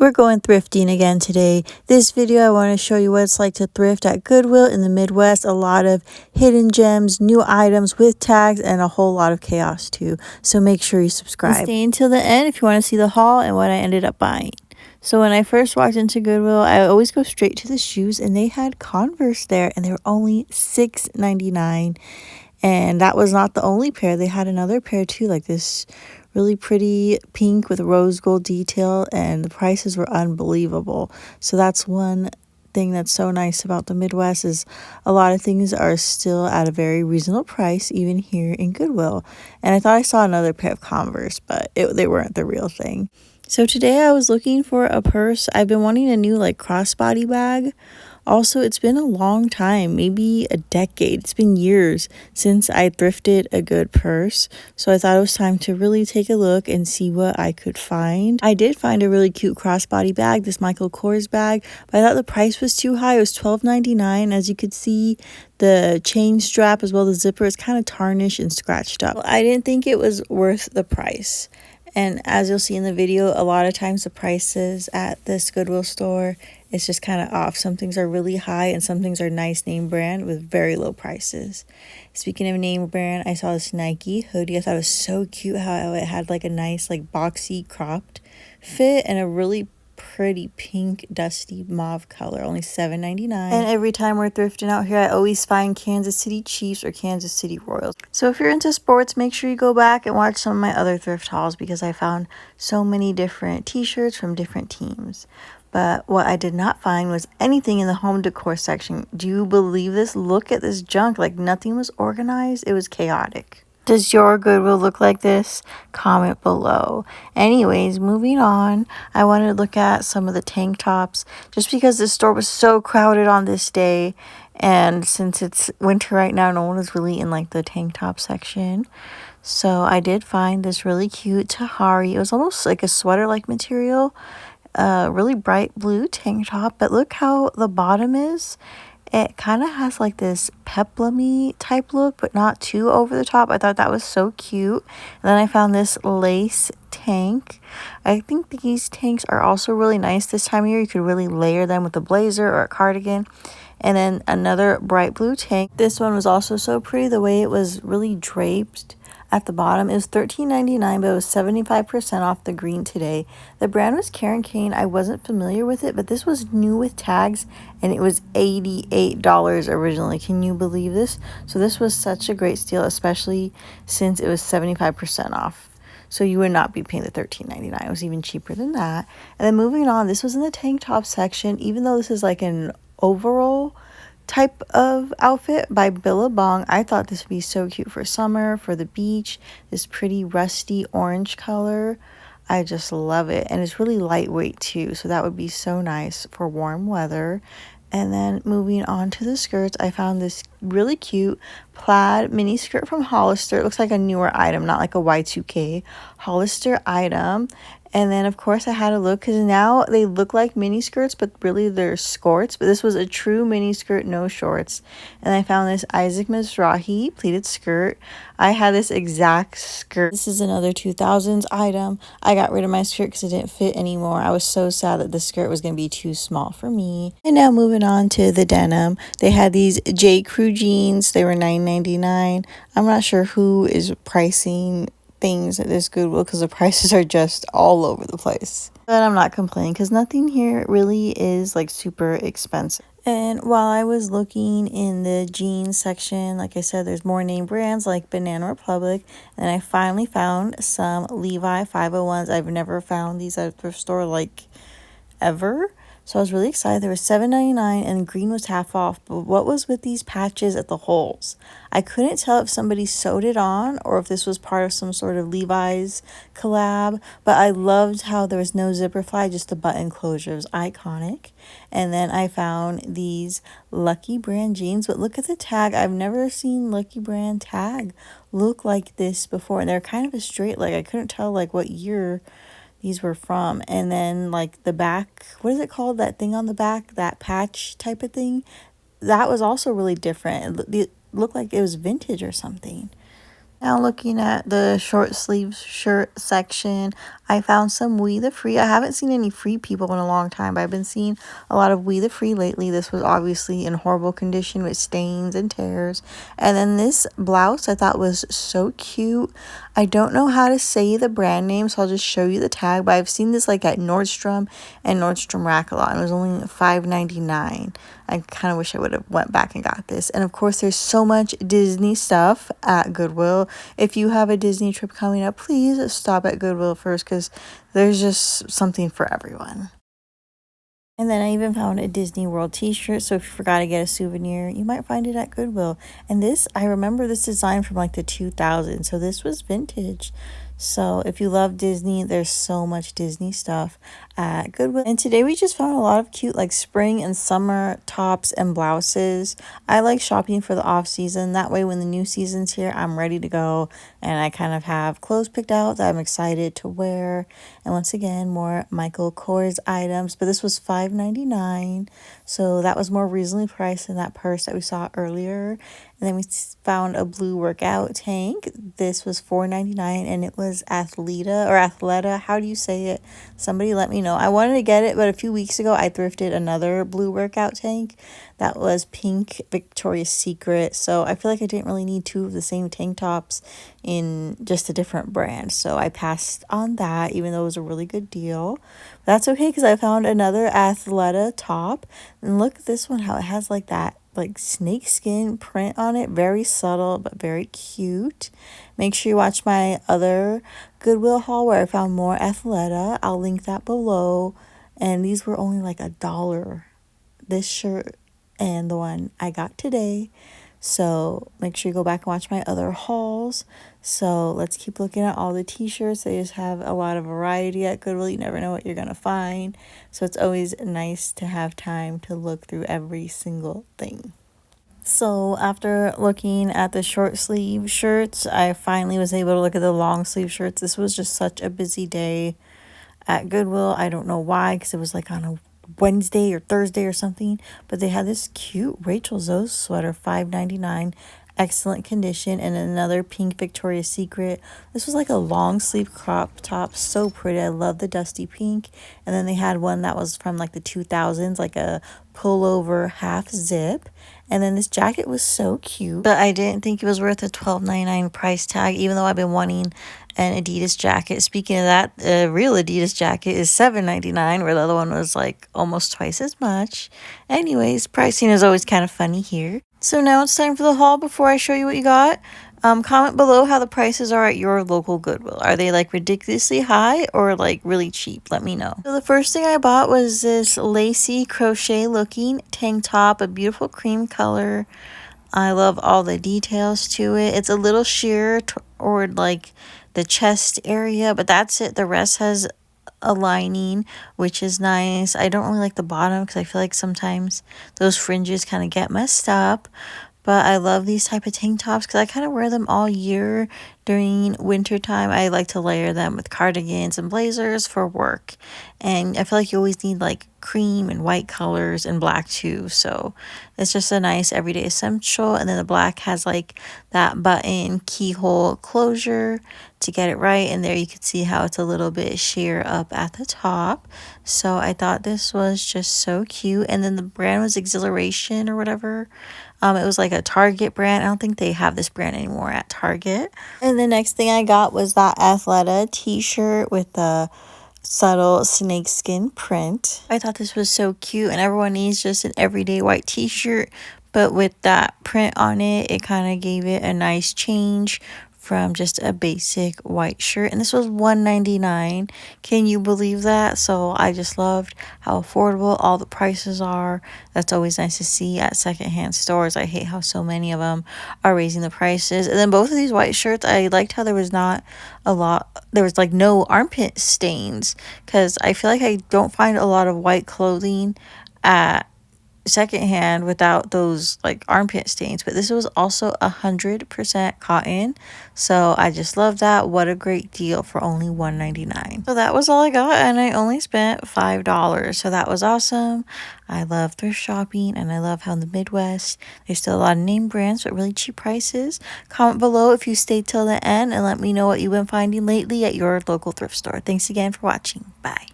We're going thrifting again today. This video I want to show you what it's like to thrift at Goodwill in the Midwest. A lot of hidden gems, new items with tags, and a whole lot of chaos too. So make sure you subscribe. And stay until the end if you want to see the haul and what I ended up buying. So when I first walked into Goodwill, I always go straight to the shoes, and they had Converse there, and they were only $6.99. And that was not the only pair. They had another pair too, like this really pretty pink with rose gold detail, and the prices were unbelievable. So that's one thing that's so nice about the Midwest, is a lot of things are still at a very reasonable price, even here in Goodwill. And I thought I saw another pair of Converse, but they weren't the real thing. So today I was looking for a purse. I've been wanting a new crossbody bag. Also, it's been a long time, maybe a decade. It's been years since I thrifted a good purse. So I thought it was time to really take a look and see what I could find. I did find a really cute crossbody bag, this Michael Kors bag, but I thought the price was too high. It was $12.99. As you could see, the chain strap as well as the zipper is kind of tarnished and scratched up. Well, I didn't think it was worth the price. And as you'll see in the video, a lot of times the prices at this Goodwill store, it's just kind of off. Some things are really high and some things are nice name brand with very low prices. Speaking of name brand, I saw this Nike hoodie. I thought it was so cute how it had a nice boxy cropped fit and a really pretty pink dusty mauve color, only $7.99. And every time we're thrifting out here, I always find Kansas City Chiefs or Kansas City Royals. So if you're into sports, make sure you go back and watch some of my other thrift hauls, because I found so many different t-shirts from different teams. But what I did not find was anything in the home decor section. Do you believe this? Look at this junk. Nothing was organized. It was chaotic. Does your Goodwill look like this? Comment below. Anyways, moving on, I wanted to look at some of the tank tops just because this store was so crowded on this day. And since it's winter right now, no one is really in the tank top section. So I did find this really cute tahari. It was almost like a sweater-like material. Really bright blue tank top. But look how the bottom is. It kind of has this peplum-y type look, but not too over the top. I thought that was so cute. And then I found this lace tank. I think these tanks are also really nice this time of year. You could really layer them with a blazer or a cardigan. And then another bright blue tank. This one was also so pretty, the way it was really draped at the bottom. It was $13.99, but it was 75% off the green today. The brand was Karen Kane. I wasn't familiar with it, but this was new with tags, and it was $88 originally. Can you believe this? So this was such a great steal, especially since it was 75% off. So you would not be paying the $13.99. It was even cheaper than that. And then moving on, this was in the tank top section. Even though this is an overall type of outfit by Billabong, I thought this would be so cute for summer, for the beach. This pretty rusty orange color, I just love it. And it's really lightweight too, so that would be so nice for warm weather. And then moving on to the skirts, I found this really cute plaid mini skirt from Hollister. It looks like a newer item, not like a Y2K Hollister item. And then, of course, I had to look, because now they look like mini skirts, but really they're skirts. But this was a true mini skirt, no shorts. And I found this Isaac Mizrahi pleated skirt. I had this exact skirt. This is another 2000s item. I got rid of my skirt because it didn't fit anymore. I was so sad that the skirt was going to be too small for me. And now moving on to the denim. They had these J. Crew jeans. They were $9.99. I'm not sure who is pricing things at this Goodwill, because the prices are just all over the place. But I'm not complaining, because nothing here really is super expensive. And while I was looking in the jeans section, like I said, there's more name brands like Banana Republic, and I finally found some Levi 501s. I've never found these at a thrift store ever. So I was really excited. There was $7.99 and green was half off. But what was with these patches at the holes? I couldn't tell if somebody sewed it on or if this was part of some sort of Levi's collab. But I loved how there was no zipper fly, just the button closure. It was iconic. And then I found these Lucky Brand jeans. But look at the tag. I've never seen Lucky Brand tag look like this before. And they're kind of a straight leg. I couldn't tell what year these were from. And then the back, what is it called, that thing on the back, that patch type of thing, that was also really different. It looked like it was vintage or something. Now looking at the short sleeve shirt section, I found some We the Free. I haven't seen any free people in a long time, but I've been seeing a lot of We the Free lately. This was obviously in horrible condition with stains and tears. And then this blouse I thought was so cute. I don't know how to say the brand name, so I'll just show you the tag, but I've seen this like at Nordstrom and Nordstrom Rack a lot, and it was only $5.99. I kind of wish I would have went back and got this. And of course, there's so much Disney stuff at Goodwill. If you have a Disney trip coming up, please stop at Goodwill first, because there's just something for everyone. And then I even found a Disney World t-shirt, so if you forgot to get a souvenir, you might find it at Goodwill. And this, I remember this design from like the 2000s, so this was vintage. So if you love Disney, there's so much Disney stuff at Goodwill. And today we just found a lot of cute like spring and summer tops and blouses. I like shopping for the off season. That way when the new season's here, I'm ready to go. And I kind of have clothes picked out that I'm excited to wear. And once again, more Michael Kors items. But this was $5.99. So that was more reasonably priced than that purse that we saw earlier. And then we found a blue workout tank. This was $4.99 and it was athleta. How do you say it? Somebody let me know. I wanted to get it, but a few weeks ago I thrifted another blue workout tank that was pink Victoria's Secret. So I feel like I didn't really need two of the same tank tops in just a different brand. So I passed on that, even though it was a really good deal. But that's okay, because I found another athleta top. And look at this one, how it has like that like snake skin print on it. Very subtle but very cute. Make sure you watch my other Goodwill haul where I found more athleta. I'll link that below. And these were only like $1, this shirt and the one I got today. So make sure you go back and watch my other hauls. So let's keep looking at all the t-shirts. They just have a lot of variety at Goodwill. You never know what you're gonna find. So it's always nice to have time to look through every single thing. So after looking at the short sleeve shirts, I finally was able to look at the long sleeve shirts. This was just such a busy day at Goodwill. I don't know why, because it was like on a Wednesday or Thursday or something, but they had this cute Rachel Zoe sweater, $5.99, excellent condition, and another pink Victoria's Secret. This was like a long sleeve crop top, so pretty. I love the dusty pink. And then they had one that was from like the 2000s, like a pullover half zip. And then this jacket was so cute, but I didn't think it was worth a $12.99 price tag, even though I've been wanting an Adidas jacket. Speaking of that, a real Adidas jacket is $7.99, where the other one was like almost twice as much. Anyways, pricing is always kind of funny here. So now it's time for the haul. Before I show you what you got, comment below how the prices are at your local Goodwill. Are they like ridiculously high or like really cheap? Let me know. So the first thing I bought was this lacy crochet looking tank top, a beautiful cream color. I love all the details to it. It's a little sheer toward like the chest area, but that's it. The rest has a lining, which is nice. I don't really like the bottom because I feel like sometimes those fringes kind of get messed up. But I love these type of tank tops because I kind of wear them all year. During winter time, I like to layer them with cardigans and blazers for work. And I feel like you always need like cream and white colors and black too. So it's just a nice everyday essential. And then the black has like that button keyhole closure to get it right. And there you can see how it's a little bit sheer up at the top. So I thought this was just so cute. And then the brand was Exhilaration or whatever. It was like a Target brand. I don't think they have this brand anymore at Target. And the next thing I got was that Athleta t-shirt with the subtle snakeskin print. I thought this was so cute, and everyone needs just an everyday white t-shirt, but with that print on it, it kind of gave it a nice change from just a basic white shirt. And this was $1.99. Can you believe that? So I just loved how affordable all the prices are. That's always nice to see at secondhand stores. I hate how so many of them are raising the prices. And then both of these white shirts, I liked how there was not a lot, there was like no armpit stains, because I feel like I don't find a lot of white clothing at secondhand without those like armpit stains, but this was also 100% cotton, so I just love that. What a great deal for only $1.99. So that was all I got, and I only spent $5, so that was awesome. I love thrift shopping, and I love how in the Midwest there's still a lot of name brands but really cheap prices. Comment below if you stayed till the end and let me know what you've been finding lately at your local thrift store. Thanks again for watching. Bye.